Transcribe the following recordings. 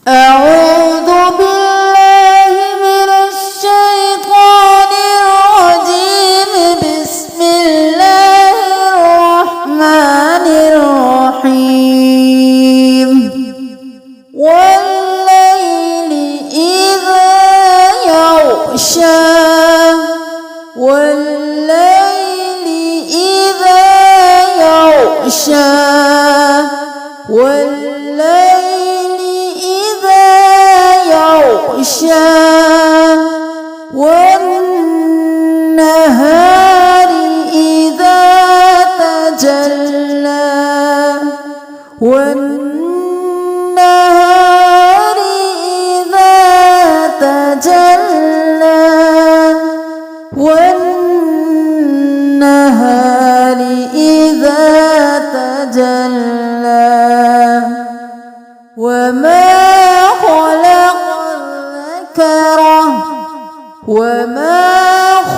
أعوذ بالله من الشيطان الرجيم. بسم الله الرحمن الرحيم. والليل إذا يغشى والليل إذا يغشى والليل إذا يغشى والنهار إذا تجلى والنهار إذا تجلى والنهار إذا تجلى وما خلق الذكر وما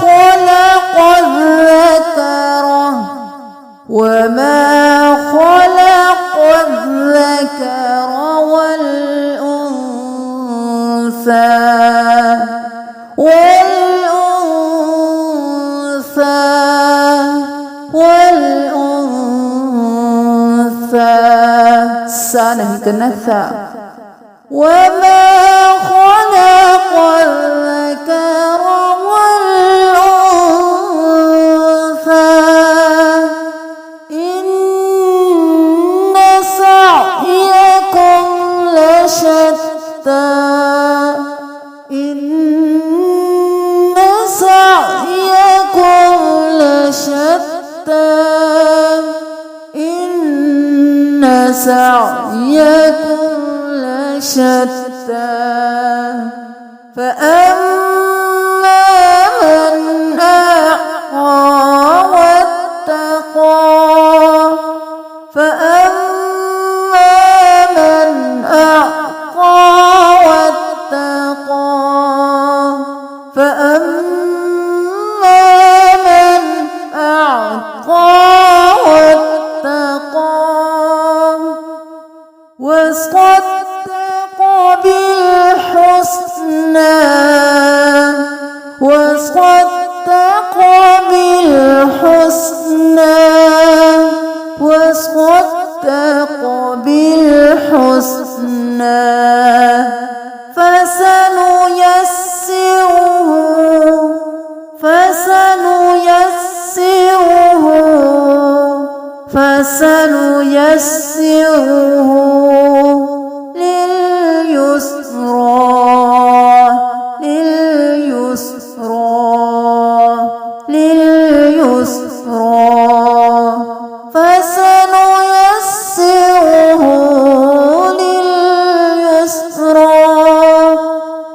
خلق الذكر وما خلق الذكر والأنثى سانه كنثى وما خلق الذكر والأنثى إن سعيكم لشتى إن سعيكم لشتى إن سعيكم لشتى فأما من أعطى واتقى فأما من أعطى واتقى فأما من أعطى وصدق بالحسنى وصدق بالحسنى وصدق بالحسنى فسنيسره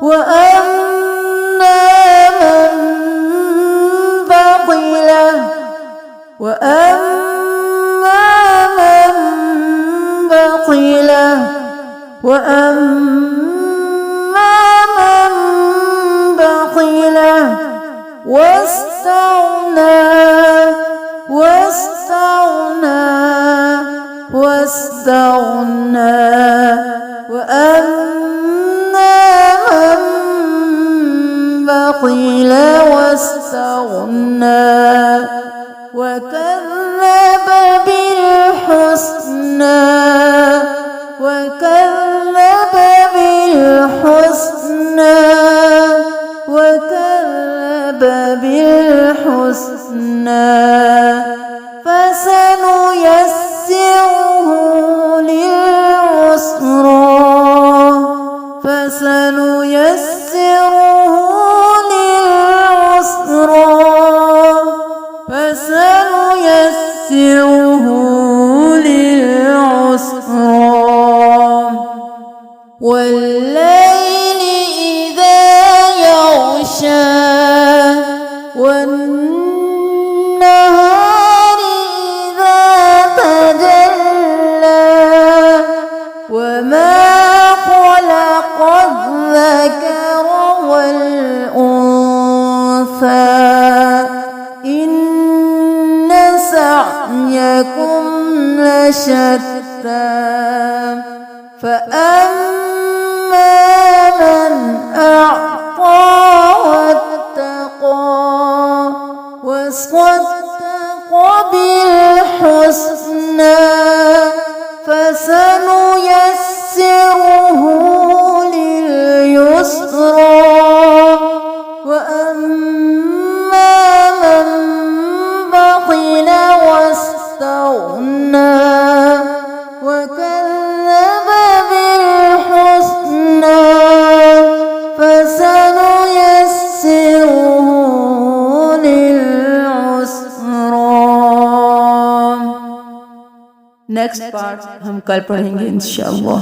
وأما من بخل واستغنى وأما من بخل واستغنى وكذب بالحسنى فسنيسره للعسرى والليل إذا يغشى والنهار إذا تجلى وما خلق الذكر والأنثى إن سعيكم لشتى فأما فسنيسره لليسرى وأما من بخل واستغنى وكذب بالحسنى فسنيسره للعسرى. Next part हम कल पढ़ेंगे इंशाअल्लाह.